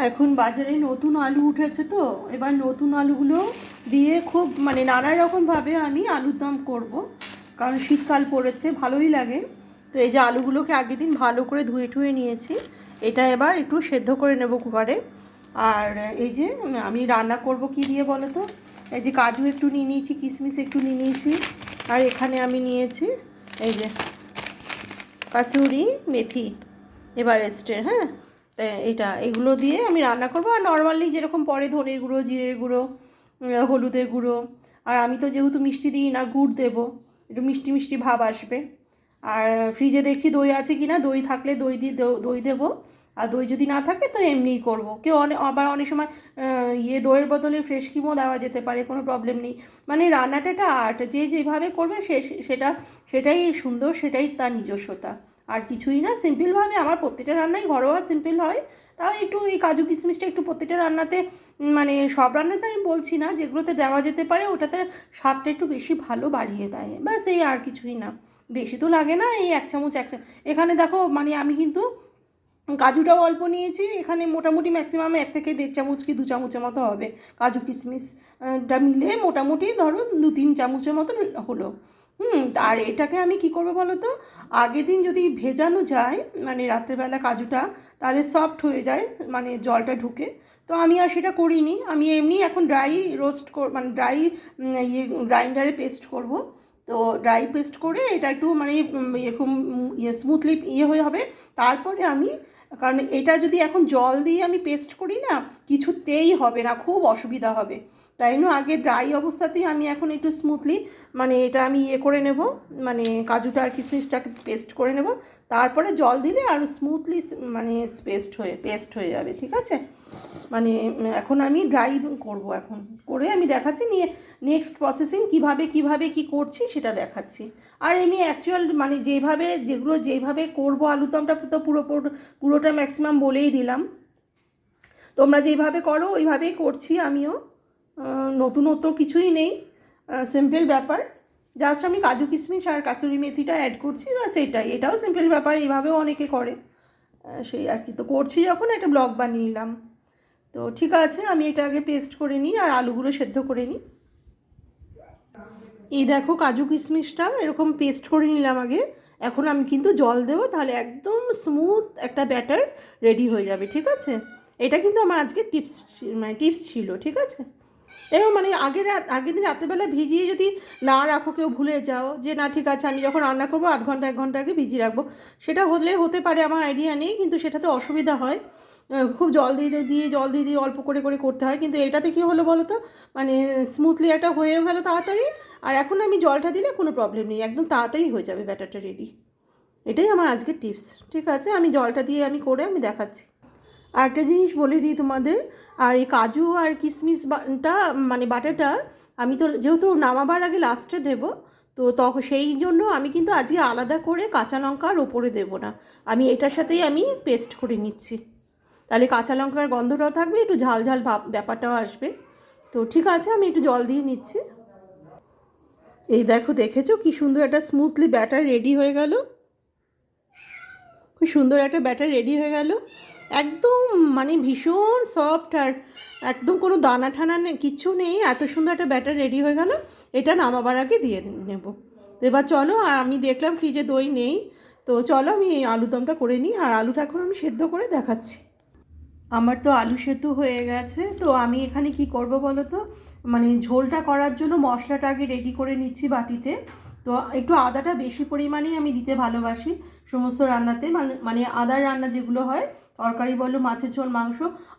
এখন বাজারে নতুন আলু উঠেছে, তো এবার নতুন আলুগুলো দিয়ে খুব মানে নানা রকমভাবে আমি আলুর দম করব, কারণ শীতকাল পড়েছে, ভালোই লাগে। তো এই যে আলুগুলোকে আগের দিন ভালো করে ধুয়ে ঠুয়ে নিয়েছি, এটা এবার একটু সেদ্ধ করে নেব কুকারে। আর এই যে আমি রান্না করব কি দিয়ে বলো তো, এই যে কাজু একটু নিয়ে নিয়েছি, কিশমিশ একটু নিয়ে নিয়েছি, আর এখানে আমি নিয়েছি এই যে কাসুরি মেথি এভারেস্টের, হ্যাঁ, এটা এগুলো দিয়ে আমি রান্না করবো। আর নর্মালি যেরকম পরে ধনের গুঁড়ো, জিরের গুঁড়ো, হলুদের গুঁড়ো। আর আমি তো যেহেতু মিষ্টি দিই না, গুড় দেবো, একটু মিষ্টি মিষ্টি ভাব আসবে। আর ফ্রিজে দেখছি দই আছে কি না, দই থাকলে দই দিয়ে দই দেবো, আর দই যদি না থাকে তো এমনিই করব। কেউ আবার অনেক সময় দইয়ের বদলে ফ্রেশ ক্রিমও দেওয়া যেতে পারে, কোনো প্রবলেম নেই। মানে রান্নাটা একটা আর্ট, যে যেভাবে করবে সেটাই সুন্দর, সেটাই তার নিজস্বতা, আর কিছুই না। সিম্পলভাবে আমার প্রত্যেকটা রান্নাই ঘরোয়া সিম্পল হয়, তাও একটু এই কাজু কিশমিশটা একটু প্রত্যেকটা রান্নাতে, মানে সব রান্নাতে আমি বলছি না, যেগুলোতে দেওয়া যেতে পারে ওটাতে স্বাদটা একটু বেশি ভালো বাড়িয়ে দেয়, ব্যাস এই, আর কিছুই না। বেশি তো লাগে না, এই এক চামচ এখানে দেখো, মানে আমি কিন্তু কাজুটাও অল্প নিয়েছি, এখানে মোটামুটি ম্যাক্সিমাম 1 থেকে দেড় চামচ কি 2 চামচের মতো হবে কাজু কিশমিশটা মিলে, মোটামুটি ধরো 2-3 চামচের মতন হলো। আর এটাকে আমি কি করবো বলো তো, আগের দিন যদি ভেজানো যায়, মানে রাত্রেবেলা কাজুটা, তাহলে সফট হয়ে যায়, মানে জলটা ঢুকে। তো আমি আর সেটা করিনি, আমি এমনি এখন ড্রাই মানে ড্রাই গ্রাইন্ডারে পেস্ট করব। তো ড্রাই পেস্ট করে এটা একটু মানে এরকম স্মুথলি হয়ে হবে। তারপরে আমি, কারণ এটা যদি এখন জল দিয়ে আমি পেস্ট করি না, কিছুতেই হবে না, খুব অসুবিধা হবে। তাই জন্য আগে ড্রাই অবস্থাতেই আমি এখন একটু স্মুথলি, মানে এটা আমি করে নেব, মানে কাজুটা আর কিশমিশটাকে পেস্ট করে নেব। তারপরে জল দিলে আরও স্মুথলি মানে পেস্ট হয়ে যাবে, ঠিক আছে। মানে এখন আমি ড্রাই করব, এখন করে আমি দেখাচ্ছি, নিয়ে নেক্সট প্রসেসিং কিভাবে কি করছি সেটা দেখাচ্ছি। আর এমনি অ্যাকচুয়াল মানে যেভাবে করব আলুদমটা তো পুরোটা ম্যাক্সিমাম বলেই দিলাম। তোমরা যেভাবে করো ওইভাবেই করছি আমিও, নতুনত্ব কিছুই নেই, সিম্পল ব্যাপার। জাস্ট আমি কাজু কিশমিশ আর কাসুরি মেথিটা অ্যাড করছি, বা সেটাই, এটাও সিম্পল ব্যাপার, এইভাবেও অনেকে করে। সেই আর কি, তো করছি যখন একটা ব্লগ বানিয়ে নিলাম। তো ঠিক আছে, আমি এটা আগে পেস্ট করে নিই আর আলুগুলো সেদ্ধ করে নিই। এই দেখো কাজু কিশমিশটা এরকম পেস্ট করে নিলাম আগে। এখন আমি কিন্তু জল দেবো, তাহলে একদম স্মুথ একটা ব্যাটার রেডি হয়ে যাবে, ঠিক আছে। এটা কিন্তু আমার আজকে টিপস ছিল, ঠিক আছে। এবং মানে আগের দিন রাত্রেবেলা ভিজিয়ে যদি না রাখো, কেউ ভুলে যাও যে না ঠিক আছে আমি যখন রান্না করবো 1 ঘন্টা 1 ঘন্টা আগে ভিজিয়ে রাখবো, সেটা হতে পারে, আমার আইডিয়া নেই, কিন্তু সেটাতে অসুবিধা হয়। খুব জল দিয়ে অল্প করে করে করতে হয়, কিন্তু এটাতে কী হলো বলো তো, মানে স্মুথলি একটা হয়েও গেলো তাড়াতাড়ি। আর এখন আমি জলটা দিলে কোনো প্রবলেম নেই, একদম তাড়াতাড়ি হয়ে যাবে ব্যাটারটা রেডি। এটাই আমার আজকের টিপস, ঠিক আছে। আমি জলটা দিয়ে করে আমি দেখাচ্ছি। আর একটা জিনিস বলে দিই তোমাদের, আর এই কাজু আর কিশমিশটা মানে বাটাটা আমি তো যেহেতু নামাবার আগে লাস্টে দেবো, তো তখন সেই জন্য আমি কিন্তু আজকে আলাদা করে কাঁচা লঙ্কার ওপরে দেবো না, আমি এটার সাথেই আমি পেস্ট করে নিচ্ছি। তাহলে কাঁচা লঙ্কার গন্ধটাও থাকবে, একটু ঝাল ঝাল ব্যাপারটাও আসবে। তো ঠিক আছে, আমি একটু জল দিয়ে নিচ্ছি। এই দেখো, দেখেছো কি সুন্দর একটা স্মুথলি ব্যাটার রেডি হয়ে গেল, খুব সুন্দর একটা ব্যাটার রেডি হয়ে গেল, একদম মানে ভীষণ সফট, আর একদম কোনো দানা ঠানা কিচ্ছু নেই, এত সুন্দর একটা ব্যাটার রেডি হয়ে গেল। এটা নামাবার আগে দিয়ে নেব। তো এবার চলো, আর আমি দেখলাম ফ্রিজে দই নেই, তো চলো আমি এই আলুদমটা করে নিই, আর আলুটা এখন আমি সেদ্ধ করে দেখাচ্ছি। আমার তো আলু সেদ্ধ হয়ে গেছে, তো আমি এখানে কি করব বলো তো, মানে ঝোলটা করার জন্য মশলাটা আগে রেডি করে নিচ্ছি বাটিতে। তো একটু আদাটা বেশি পরিমাণেই আমি দিতে ভালোবাসি সমস্ত রান্নাতে, মানে আদার রান্না যেগুলো হয়, তরকারি বলো, মাছের ঝোল, মাংস,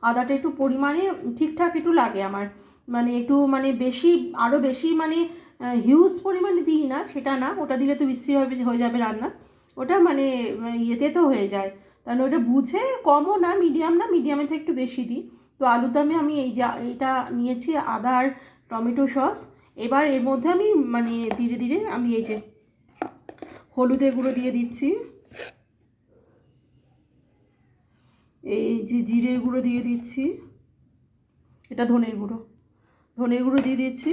আদাটা একটু পরিমাণে ঠিকঠাক একটু লাগে আমার, মানে একটু মানে বেশি, আরও বেশি মানে হিউজ পরিমাণে দিই না, সেটা না, ওটা দিলে তো বিশ্রী হয়ে যাবে রান্না, ওটা মানে ইয়েতে তো হয়ে যায়। তাহলে ওটা বুঝে, কমও না, মিডিয়ামের থেকে একটু বেশি দিই। তো আলুদমে আমি এইটা নিয়েছি আদা আর টমেটো সস। এবার এর মধ্যে আমি মানে ধীরে ধীরে আমি এই যে হলুদের গুঁড়ো দিয়ে দিচ্ছি, এই যে জিরের গুঁড়ো দিয়ে দিচ্ছি, এটা ধনের গুঁড়ো দিয়ে দিচ্ছি,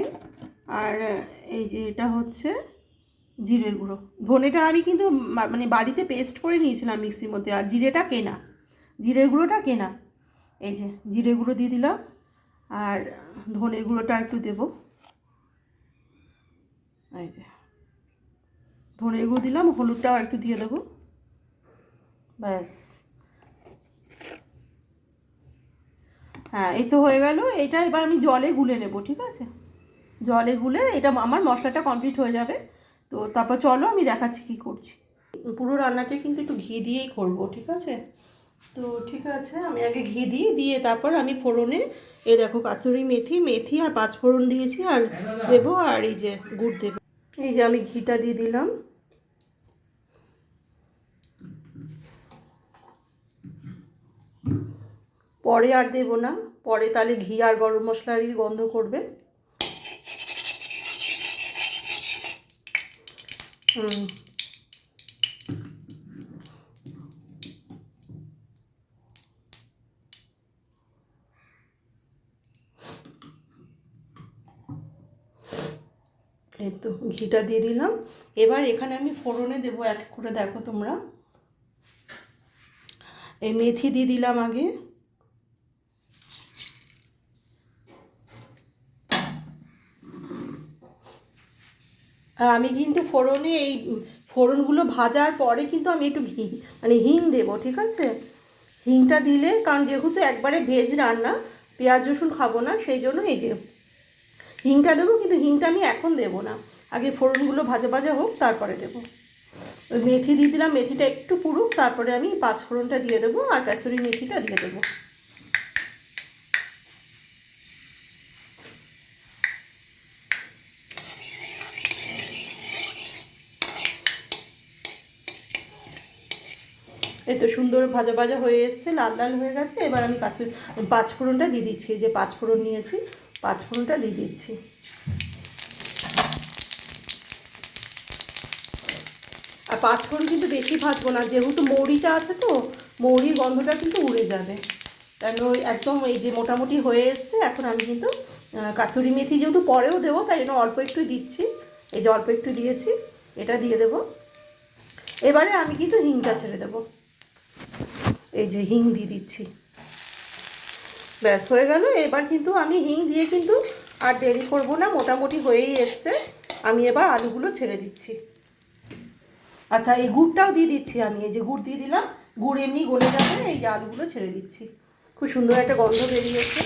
আর এই যে এটা হচ্ছে জিরের গুঁড়ো। ধনেটা আমি কিন্তু মানে বাড়িতে পেস্ট করে নিয়েছিলাম মিক্সির মধ্যে, আর জিরেটা কেনা, জিরের গুঁড়োটা কেনা। এই যে জিরে গুঁড়ো দিয়ে দিলাম, আর ধনে গুঁড়োটা একটু দেবো। এই যে ধনে গুঁড়ো দিলাম, হলুদটাও একটু দিয়ে দেবো, ব্যাস। হ্যাঁ, এই তো হয়ে গেল। এটা এবার আমি জলে গুলে নেব, ঠিক আছে? জলে গুলে এটা আমার মশলাটা কমপ্লিট হয়ে যাবে। তো তারপর চলো আমি দেখাচ্ছি কী করছি। পুরো রান্নাটা কিন্তু একটু ঘি দিয়েই করব, ঠিক আছে? তো ঠিক আছে, আমি আগে ঘি দিয়ে তারপর আমি ফোড়নে এই দেখো কাসুরি মেথি আর পাঁচফোড়ন দিয়েছি, আর দেবো, আর এই যে গুড় দেবো। এই যে আমি ঘিটা দিয়ে দিলাম। পরে আর দেবো না, পরে তাহলে ঘি আর গরম মশলারই গন্ধ করবে। এই তো ঘিটা দিয়ে দিলাম। এবার এখানে আমি ফোড়নে দেবো এক করে, দেখো তোমরা। এই মেথি দিয়ে দিলাম আগে, আর আমি কিন্তু ফোড়নে এই ফোড়নগুলো ভাজার পরে কিন্তু আমি একটু ঘি মানে হিং দেবো, ঠিক আছে? হিংটা দিলে, কারণ যেহেতু একবারে ভেজ রান্না, পেঁয়াজ রসুন খাবো না, সেই জন্য এই যে হিংটা দেবো। কিন্তু হিংটা আমি এখন দেবো না, আগে ফোড়নগুলো ভাজা হোক তারপরে দেবো। ওই মেথি দিয়ে দিলাম, মেথিটা একটু পুড়ুক, তারপরে আমি পাঁচফোড়নটা দিয়ে দেবো আর কাসুরি মেথিটা দিয়ে দেবো। এই তো সুন্দর ভাজা হয়ে এসছে, লাল হয়ে গেছে। এবার আমি পাঁচফোড়নটা দিয়ে দিচ্ছি, যে পাঁচফোড়ন নিয়েছি, পাঁচফোড়নটা দিয়ে দিচ্ছি। আর পাঁচফোড়ন কিন্তু বেশি ভাজবো না, যেহেতু মৌরিটা আছে, তো মৌরির গন্ধটা কিন্তু উড়ে যাবে। কেন ওই একদম এই যে মোটামুটি হয়ে এসছে। এখন আমি কিন্তু কাসুরি মেথি যেহেতু পরেও দেবো, তাই জন্য অল্প একটু দিচ্ছি। এই যে অল্প একটু দিয়েছি, এটা দিয়ে দেবো। এবারে আমি কিন্তু হিংটা ছেড়ে দেবো, এই যে হিং দিয়ে দিচ্ছি, ব্যাস হয়ে গেল। এবার কিন্তু আমি হিং দিয়ে কিন্তু আর দেরি করবো না, মোটামুটি হয়েই এসছে। আমি এবার আলুগুলো ছেড়ে দিচ্ছি। আচ্ছা, এই গুড়টাও দিয়ে দিচ্ছি আমি, এই যে গুড় দিয়ে দিলাম, গুড় এমনি গলে যাবে। এই যে আলুগুলো ছেড়ে দিচ্ছি, খুব সুন্দর একটা গন্ধ বেরিয়েছে।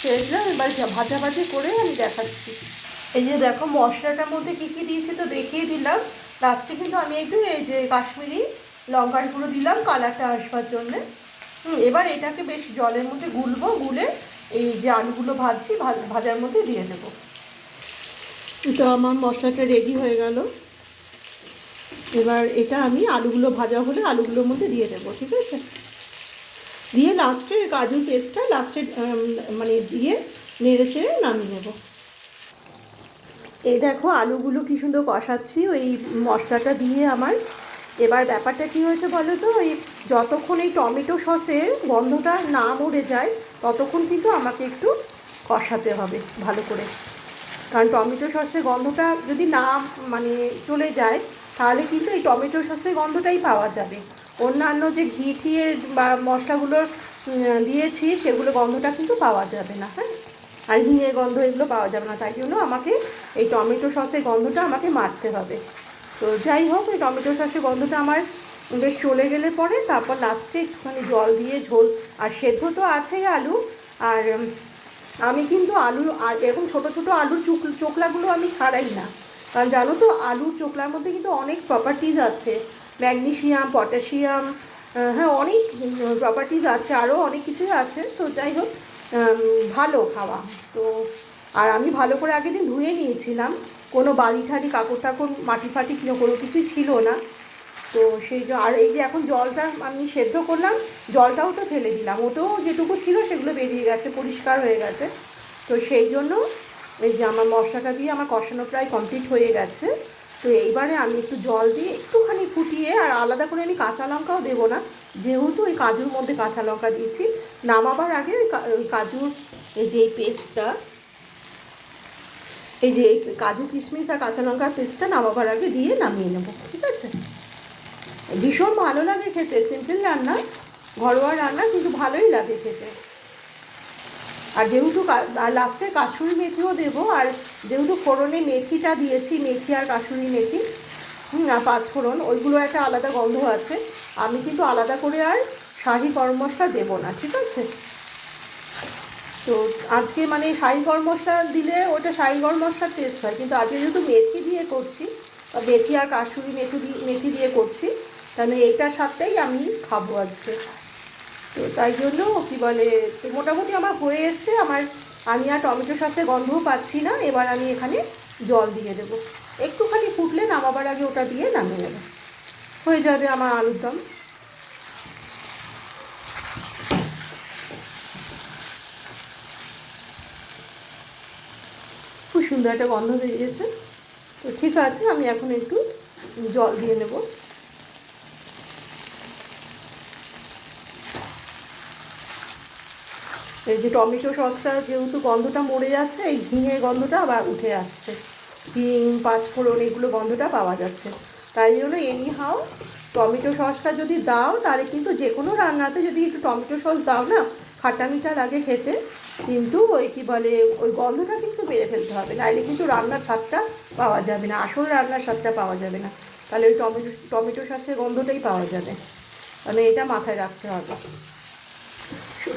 ছেড়ে দিলাম। এবার ভাজাভাজি করে আমি দেখাচ্ছি। এই যে দেখো মশলাটার মধ্যে কী কী দিয়েছি তো দেখিয়ে দিলাম। লাস্টে কিন্তু আমি একটু এই যে কাশ্মীরি লঙ্কার গুঁড়ো দিলাম কালারটা আসবার জন্যে। এবার এটাকে বেশ জলের মধ্যে গুলে এই যে আলুগুলো ভাজছি ভাজার মধ্যে দিয়ে দেবো। তো আমার মশলাটা রেডি হয়ে গেল। এবার এটা আমি আলুগুলো ভাজা হলে আলুগুলোর মধ্যে দিয়ে দেবো, ঠিক আছে? দিয়ে লাস্টে কাজুর পেস্টটা লাস্টে মানে দিয়ে নেড়ে চেড়ে নামিয়ে নেব। এই দেখো আলুগুলো কী সুন্দর কষাচ্ছি ওই মশলাটা দিয়ে আমার। এবার ব্যাপারটা কী হয়েছে বলো তো, ওই যতক্ষণ এই টমেটো সসের গন্ধটা না মরে যায় ততক্ষণ কিন্তু আমাকে একটু কষাতে হবে ভালো করে। কারণ টমেটো সসের গন্ধটা যদি না মানে চলে যায়, তাহলে কিন্তু এই টমেটো সসের গন্ধটাই পাওয়া যাবে। অন্যান্য যে ঘি টিয়ের বা মশলাগুলো দিয়েছি সেগুলো গন্ধটা কিন্তু পাওয়া যাবে না, হ্যাঁ? আর হিঙের গন্ধ এগুলো পাওয়া যাবে না, তাই জন্য আমাকে এই টমেটো সসের গন্ধটা আমাকে মারতে হবে। তো যাই হোক, এই টমেটো সসের গন্ধটা আমার বেশ চলে গেলে পরে তারপর লাস্টে একটুখানি জল দিয়ে ঝোল, আর সেদ্ধ তো আছেই আলু। আর আমি কিন্তু আলু আর এরকম ছোটো ছোটো আলুর চোকলাগুলো আমি ছাড়াই না, কারণ জানো তো আলুর চোকলার মধ্যে কিন্তু অনেক প্রপার্টিজ আছে, ম্যাগনেসিয়াম, পটাশিয়াম, হ্যাঁ অনেক প্রপার্টিজ আছে, আরও অনেক কিছুই আছে। তো যাই হোক, ভালো খাওয়া তো। আর আমি ভালো করে আগের দিন ধুয়ে নিয়েছিলাম, কোনো বালি ঠালি কাপড় টাকড় মাটি ফাটি কোনো কিছুই ছিল না। তো সেই আর এই যে এখন জলটা আমি সেদ্ধ করলাম, জলটাও তো ফেলে দিলাম, ওটাও যেটুকু ছিল সেগুলো বেরিয়ে গেছে, পরিষ্কার হয়ে গেছে। তো সেই জন্য এই যে আমার মশলাটা দিয়ে আমার কষানো প্রায় কমপ্লিট হয়ে গেছে। তো এইবারে আমি একটু জল দিয়ে একটুখানি ফুটিয়ে, আর আলাদা করে আমি কাঁচা লঙ্কাও দেবো না, যেহেতু ওই কাজুর মধ্যে কাঁচা লঙ্কা দিয়েছি। নামাবার আগে ওই কাজুর এই যে এই পেস্টটা, এই যে কাজু কিশমিশ আর কাঁচা লঙ্কার পেস্টটা নামাবার আগে দিয়ে নামিয়ে নেব, ঠিক আছে? ভীষণ ভালো লাগে খেতে, সিম্পল রান্না, ঘরোয়া রান্না, কিন্তু ভালোই লাগে খেতে। আর যেহেতু আর লাস্টে কাসুরি মেথিও দেবো, আর যেহেতু ফোড়নে মেথিটা দিয়েছি, মেথি আর কাসুরি মেথি আর পাঁচফোড়ন, ওইগুলো একটা আলাদা গন্ধ আছে। আমি কিন্তু আলাদা করে আর শাহি গরম মশলা দেবো না, ঠিক আছে? তো আজকে মানে শাহি গরম মশলা দিলে ওটা শাহি গরম মশলার টেস্ট হয়, কিন্তু আজকে যেহেতু মেথি দিয়ে করছি, মেথি আর কাসুরি মেথি দিয়ে করছি, তাহলে এইটার সাথেই আমি খাবো আজকে। তো তাই জন্য কী বলে, তো মোটামুটি আমার হয়ে এসছে। আমি আর টমেটো সসে গন্ধও পাচ্ছি না। এবার আমি এখানে জল দিয়ে দেবো, একটুখানি ফুটলে নামাবার আগে ওটা দিয়ে নামিয়ে নেবো, হয়ে যাবে আমার আলুর দম। খুব সুন্দর একটা গন্ধ বেরিয়েছে। তো ঠিক আছে, আমি এখন একটু জল দিয়ে নেব। এই যে টমেটো সসটা যেহেতু গন্ধটা মরে যাচ্ছে, এই ঘিয়ের গন্ধটা আবার উঠে আসছে, হিং পাঁচফোড়ন এগুলো গন্ধটা পাওয়া যাচ্ছে। তাই জন্য এনি হাও টমেটো সসটা যদি দাও, তাহলে কিন্তু যে কোনো রান্নাতে যদি একটু টমেটো সস দাও না, খাটা মিঠা লাগে খেতে, কিন্তু ওই কী বলে, ওই গন্ধটা কিন্তু মেরে ফেলতে হবে, নাহলে কিন্তু রান্নার স্বাদটা পাওয়া যাবে না, আসল রান্নার স্বাদটা পাওয়া যাবে না। তাহলে ওই টমেটো সসের গন্ধটাই পাওয়া যাবে, মানে এটা মাথায় রাখতে হবে।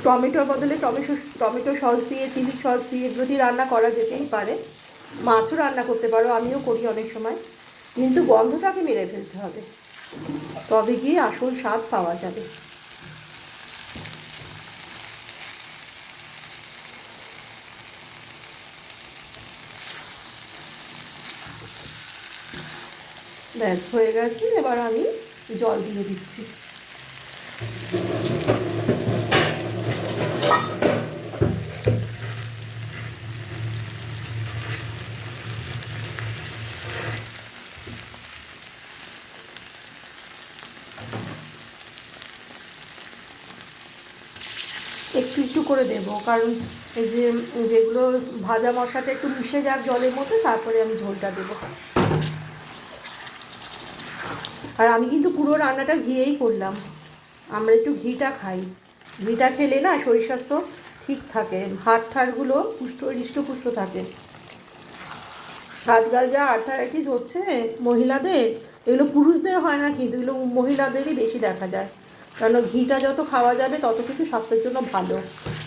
টমেটোর বদলে টমেটো সস দিয়ে, চিলি সস দিয়ে এগুলো দিয়ে রান্না করা যেতেই পারে। মাছও রান্না করতে পারো, আমিও করি অনেক সময়, কিন্তু গন্ধটাকে মেরে ফেলতে হবে, তবে গিয়ে আসল স্বাদ পাওয়া যাবে। ব্যাস হয়ে গেছে, এবার আমি জল দিয়ে দিচ্ছি। একটু একটু করে দেব, কারণ এই যে যেগুলো ভাজা মশলাটা একটু মিশে যাক জলের মধ্যে, তারপরে আমি ঝোলটা দেবো। আর আমি কিন্তু পুরো রান্নাটা ঘিয়েই করলাম, আমরা একটু ঘিটা খাই, ঘিটা খেলে না শরীর স্বাস্থ্য ঠিক থাকে, হাড় ঠাড়গুলো হৃষ্টপুষ্ট থাকে। আজকাল যা আর্থারাইটিস হচ্ছে মহিলাদের, এগুলো পুরুষদের হয় না, কিন্তু এগুলো মহিলাদেরই বেশি দেখা যায়, কারণ ঘিটা যত খাওয়া যাবে তত কিছু স্বাস্থ্যের জন্য ভালো।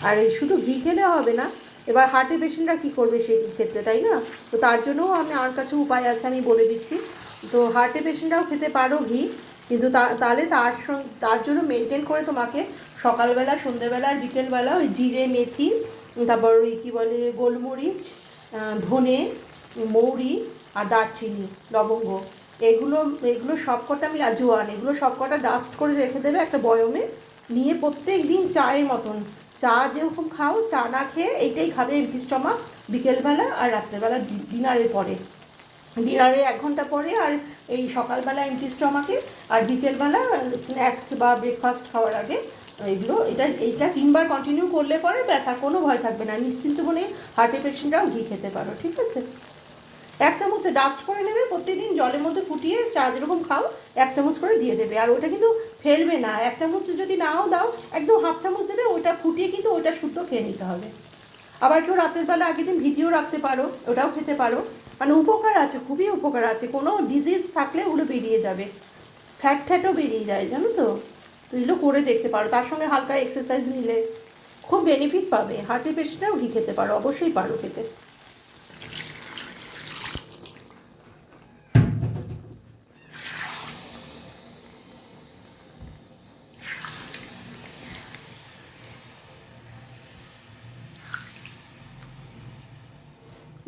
আর এই শুধু ঘি খেলে হবে না, এবার হার্টের পেশেন্টরা কী করবে সেই ক্ষেত্রে, তাই না? তো তার জন্যও আমার কাছে উপায় আছে, আমি বলে দিচ্ছি। তো হার্টের পেশেন্টরাও খেতে পারো ঘি, কিন্তু তাহলে তার জন্য মেনটেন করে তোমাকে সকালবেলা, সন্ধ্যেবেলা আর বিকেলবেলা ওই জিরে, মেথি, তারপর ওই কী বলে গোলমরিচ, ধনে, মৌরি আর দারচিনি, লবঙ্গ, এগুলো এগুলো সবকটা আমি জোয়ান, এগুলো সবকটা ডাস্ট করে রেখে দেবে একটা বয়মে, নিয়ে প্রত্যেক দিন চায়ের মতন, চা যেরকম খাও, চা না খেয়ে এইটাই খাবে এমটি স্টমাক, বিকেলবেলা আর রাত্রেবেলা ডিনারের পরে, ডিনারে 1 ঘন্টা পরে, আর এই সকালবেলা এমটি স্টমাকে, আর বিকেলবেলা স্ন্যাক্স বা ব্রেকফাস্ট খাওয়ার আগে। এইটা 3বার কন্টিনিউ করলে পরে ব্যাস আর কোনো ভয় থাকবে না, নিশ্চিন্ত মনে হার্টের পেশেন্টরাও ঘি খেতে পারো, ঠিক আছে? 1 চামচ ডাস্ট করে নেবে, প্রত্যেকদিন জলের মধ্যে ফুটিয়ে চা যেরকম খাও 1 চামচ করে দিয়ে দেবে, আর ওটা কিন্তু ফেলবে না। 1 চামচ যদি নাও দাও, একদম ½ চামচ দেবে, ওইটা ফুটিয়ে কিন্তু ওইটা শুদ্ধ খেয়ে নিতে হবে। আবার কেউ রাতের বেলা আগের দিন ভিজিয়েও রাখতে পারো, ওটাও খেতে পারো, মানে উপকার আছে, খুবই উপকার আছে, কোনো ডিজিজ থাকলে ওগুলো বেরিয়ে যাবে, ফ্যাটও বেরিয়ে যায়, জানো তো? তো এগুলো করে দেখতে পারো, তার সঙ্গে হালকা এক্সারসাইজ নিলে খুব বেনিফিট পাবে। হার্টের পেশেন্টরাও ঘি খেতে পারো, অবশ্যই পারো খেতে।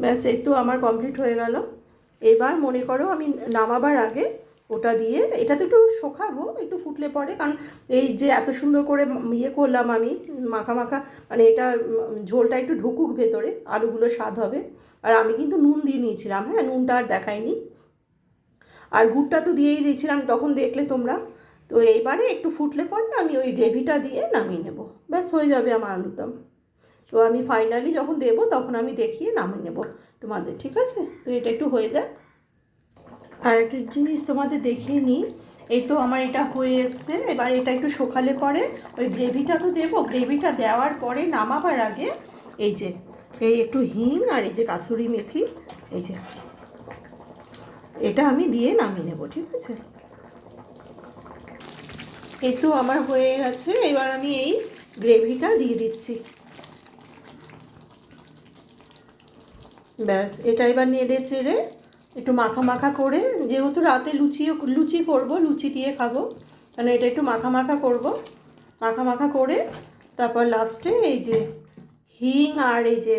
ব্যাস এই তো আমার কমপ্লিট হয়ে গেল। এবার মনে করো আমি নামাবার আগে ওটা দিয়ে, এটা তো একটু শোকাবো, একটু ফুটলে পরে, কারণ এই যে এত সুন্দর করে ইয়ে করলাম আমি, মাখা মাখা, মানে এটা ঝোলটা একটু ঢুকুক ভেতরে, আলুগুলো স্বাদ হবে। আর আমি কিন্তু নুন দিয়ে নিয়েছিলাম, হ্যাঁ, নুনটা আর দেখাইনি, আর গুড়টা তো দিয়েই দিয়েছিলাম, তখন দেখলে তোমরা। তো এইবারে একটু ফুটলে পরে আমি ওই গ্রেভিটা দিয়ে নামিয়ে নেব, ব্যাস হয়ে যাবে আমার আলুর দম। তো আমি ফাইনালি যখন দেবো তখন আমি দেখিয়ে নামিয়ে নেব তোমাদের, ঠিক আছে? তো এটা একটু হয়ে যাক। আর একটা জিনিস তোমাদের দেখিয়ে নিই, এই তো আমার এটা হয়ে এসছে। এবার এটা একটু শুকালে পরে ওই গ্রেভিটা তো দেবো, গ্রেভিটা দেওয়ার পরে নামাবার আগে এই যে এই একটু হিং আর এই যে কাসুরি মেথি, এই যে এটা আমি দিয়ে নামিয়ে নেব, ঠিক আছে। এই তো আমার হয়ে গেছে। এবার আমি এই গ্রেভিটা দিয়ে দিচ্ছি। ব্যাস, এটা এবার নেড়ে চেড়ে একটু মাখা মাখা করে, যেহেতু রাতে লুচি করব, লুচি দিয়ে খাবো, মানে এটা একটু মাখা মাখা করব। মাখা মাখা করে তারপর লাস্টে এই যে হিং আর এই যে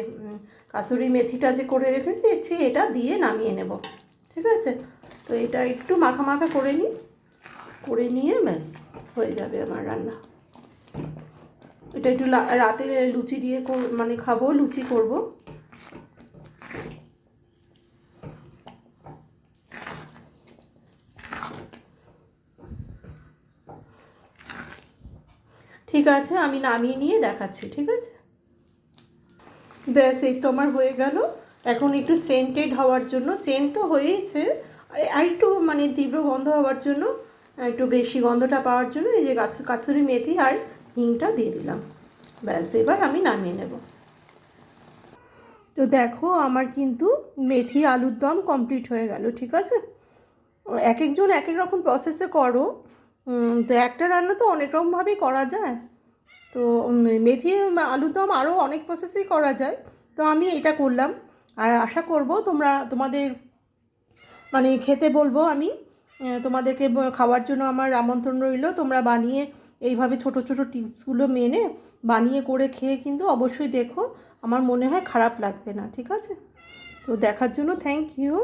কাসুরি মেথিটা যে করে রেখেছি এটা দিয়ে নামিয়ে নেব, ঠিক আছে। তো এটা একটু মাখা মাখা করে নিই, করে নিয়ে ব্যাস হয়ে যাবে আমার রান্না। এটা একটু রাতে লুচি দিয়ে মানে খাবো, লুচি করব। ঠিক আছে, আমি নামিয়ে নিয়ে দেখাচ্ছি, ঠিক আছে। ব্যাস, এই তো আমার হয়ে গেল। এখন একটু সেন্টেড হওয়ার জন্য, সেন্ট তো হয়েইছে, আর একটু মানে তীব্র গন্ধ হওয়ার জন্য, একটু বেশি গন্ধটা পাওয়ার জন্য এই যে কাসুরি মেথি আর হিংটা দিয়ে দিলাম। ব্যাস, এবার আমি নামিয়ে নেব। তো দেখো আমার কিন্তু মেথি আলুর দম কমপ্লিট হয়ে গেল, ঠিক আছে। এক একজন এক এক রকম প্রসেসে করো, তো একটা রান্না তো অনেক রকমভাবেই করা যায়। তো মেথি আলুর দম আরও অনেক প্রসেসেই করা যায়, তো আমি এটা করলাম। আর আশা করব তোমাদের মানে খেতে বলবো আমি, তোমাদেরকে খাওয়ার জন্য আমার আমন্ত্রণ রইল। তোমরা বানিয়ে এইভাবে ছোট ছোট টিপসগুলো মেনে বানিয়ে করে খেয়ে কিন্তু অবশ্যই দেখো, আমার মনে হয় খারাপ লাগবে না, ঠিক আছে। তো দেখার জন্য থ্যাংক ইউ।